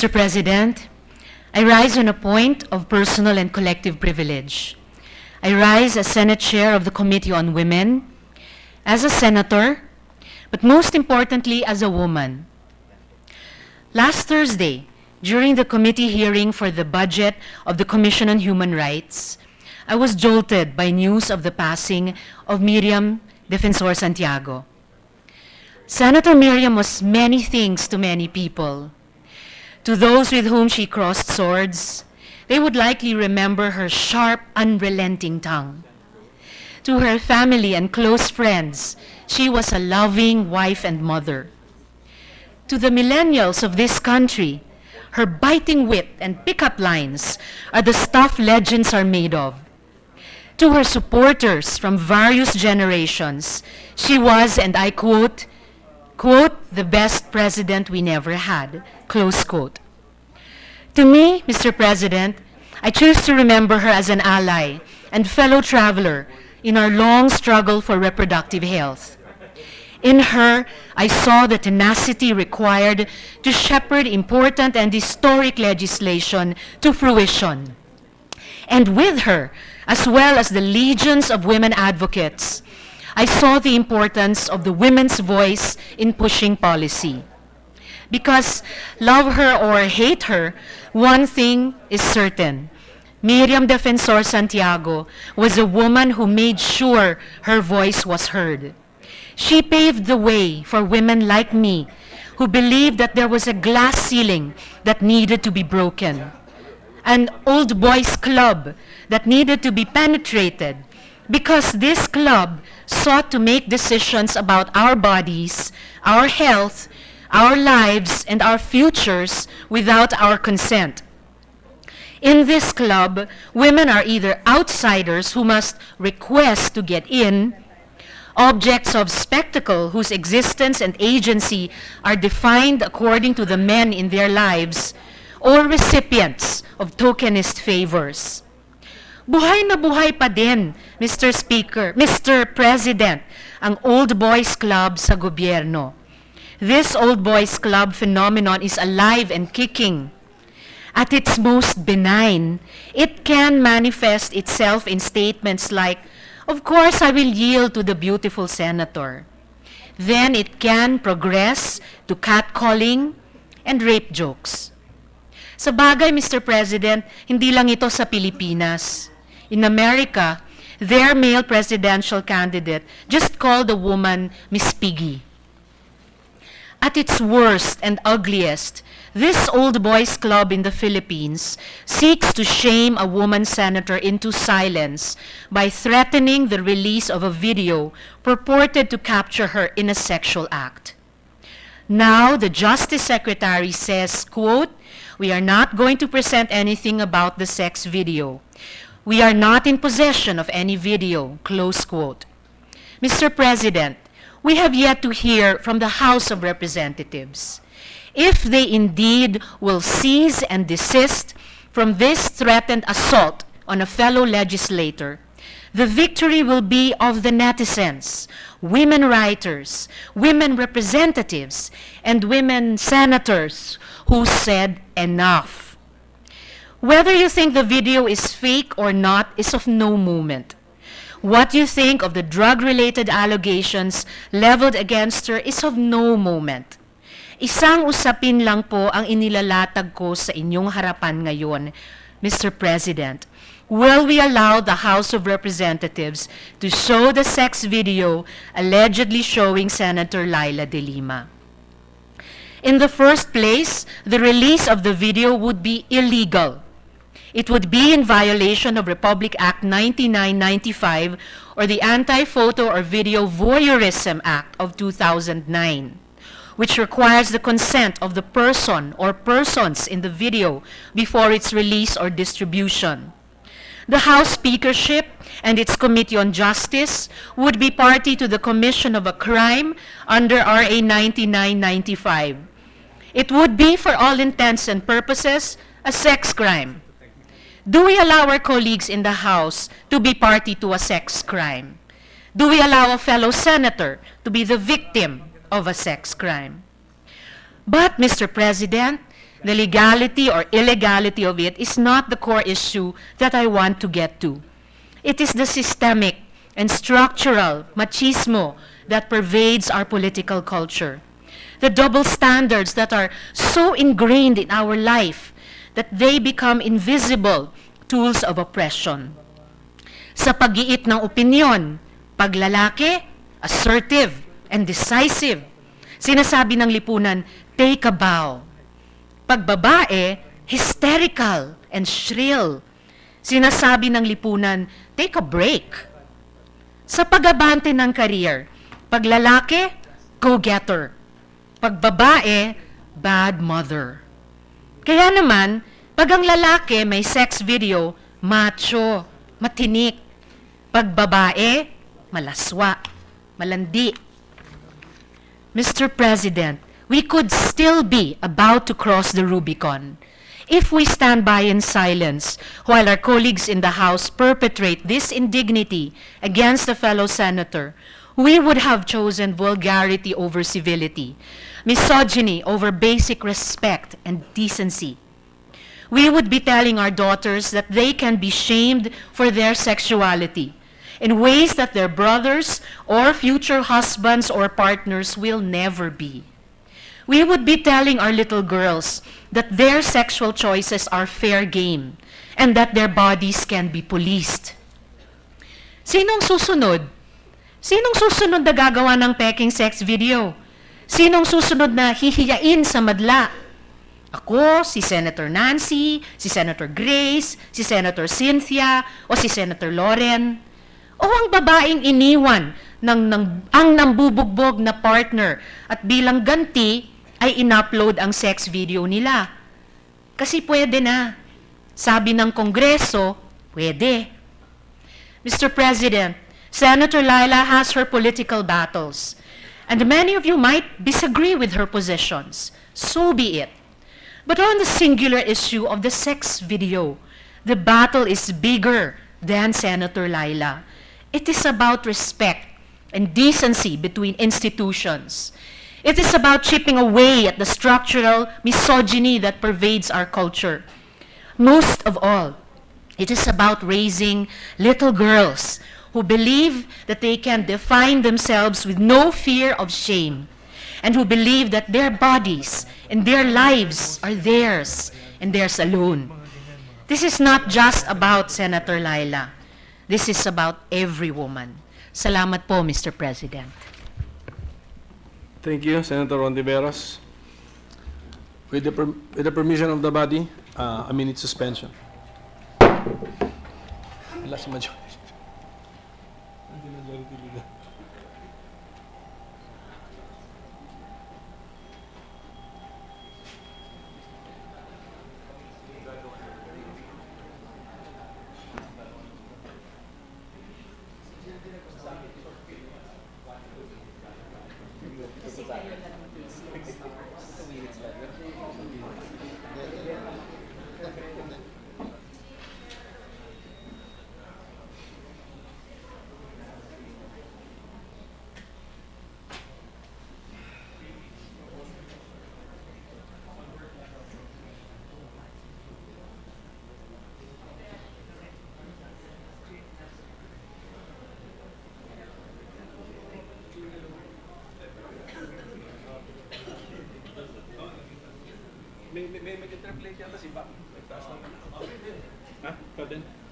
Mr. President, I rise on a point of personal and collective privilege. I rise as Senate Chair of the Committee on Women, as a senator, but most importantly as a woman. Last Thursday, during the committee hearing for the budget of the Commission on Human Rights, I was jolted by news of the passing of Miriam Defensor Santiago. Senator Miriam was many things to many people. To those with whom she crossed swords, they would likely remember her sharp, unrelenting tongue. To her family and close friends, she was a loving wife and mother. To the millennials of this country, her biting wit and pickup lines are the stuff legends are made of. To her supporters from various generations, she was, and I quote, the best president we never had, close quote. To me, Mr. President, I choose to remember her as an ally and fellow traveler in our long struggle for reproductive health. In her, I saw the tenacity required to shepherd important and historic legislation to fruition. And with her, as well as the legions of women advocates, I saw the importance of the women's voice in pushing policy. Because love her or hate her, one thing is certain. Miriam Defensor Santiago was a woman who made sure her voice was heard. She paved the way for women like me who believed that there was a glass ceiling that needed to be broken, an old boys club that needed to be penetrated, because this club sought to make decisions about our bodies, our health, our lives, and our futures without our consent. In this club, women are either outsiders who must request to get in, objects of spectacle whose existence and agency are defined according to the men in their lives, or recipients of tokenist favors. Buhay na buhay pa din, Mr. Speaker, Mr. President, ang Old Boys Club sa gobyerno. This Old Boys Club phenomenon is alive and kicking. At its most benign, it can manifest itself in statements like, "Of course, I will yield to the beautiful senator." Then it can progress to catcalling and rape jokes. Sa bagay, Mr. President, hindi lang ito sa Pilipinas. In America, their male presidential candidate just called a woman Miss Piggy. At its worst and ugliest, this Old Boys Club in the Philippines seeks to shame a woman senator into silence by threatening the release of a video purported to capture her in a sexual act. Now, the Justice Secretary says, quote, "We are not going to present anything about the sex video. We are not in possession of any video," close quote. Mr. President, we have yet to hear from the House of Representatives. If they indeed will cease and desist from this threatened assault on a fellow legislator, the victory will be of the netizens, women writers, women representatives, and women senators who said enough. Whether you think the video is fake or not is of no moment. What you think of the drug-related allegations leveled against her is of no moment. Isang usapin lang po ang inilalatag ko sa inyong harapan ngayon, Mr. President. Will we allow the House of Representatives to show the sex video allegedly showing Senator Laila de Lima? In the first place, the release of the video would be illegal. It would be in violation of Republic Act 9995 or the Anti-Photo or Video Voyeurism Act of 2009, which requires the consent of the person or persons in the video before its release or distribution. The House Speakership and its Committee on Justice would be party to the commission of a crime under RA 9995. It would be, for all intents and purposes, a sex crime. Do we allow our colleagues in the House to be party to a sex crime? Do we allow a fellow senator to be the victim of a sex crime? But, Mr. President, The legality or illegality of it is not the core issue that I want to get to. It is the systemic and structural machismo that pervades our political culture. The double standards that are so ingrained in our life that they become invisible tools of oppression. Sa pag-iit ng opinyon, paglalaki, assertive and decisive. Sinasabi ng lipunan, take a bow. Pagbabae, hysterical and shrill. Sinasabi ng lipunan, take a break. Sa pag-abante ng career, paglalaki, go-getter. Pagbabae, bad mother. Kaya naman, pag ang lalaki may sex video, macho, matinik. Pagbabae, malaswa, malandi. Mr. President, we could still be about to cross the Rubicon if we stand by in silence while our colleagues in the House perpetrate this indignity against a fellow senator. We would have chosen vulgarity over civility, misogyny over basic respect and decency. We would be telling our daughters that they can be shamed for their sexuality in ways that their brothers or future husbands or partners will never be. We would be telling our little girls that their sexual choices are fair game and that their bodies can be policed. Sinong susunod? Sinong susunod na gagawa ng peking sex video? Sinong susunod na hihiyain sa madla? Ako, si Senator Nancy, si Senator Grace, si Senator Cynthia, o si Senator Lauren? O ang babaeng iniwan ang nambubugbog na partner at bilang ganti ay in-upload ang sex video nila? Kasi pwede na. Sabi ng Kongreso, pwede. Mr. President, Senator Laila has her political battles, and many of you might disagree with her positions. So be it. But on the singular issue of the sex video, the battle is bigger than Senator Laila. It is about respect and decency between institutions. It is about chipping away at the structural misogyny that pervades our culture. Most of all, it is about raising little girls who believe that they can define themselves with no fear of shame, and who believe that their bodies and their lives are theirs and theirs alone. This is not just about Senator Laila. This is about every woman. Salamat po, Mr. President. Thank you, Senator Hontiveros. With the permission of the body, a minute suspension. Last majority. May interplay yata si Bak. Ha? Pwede?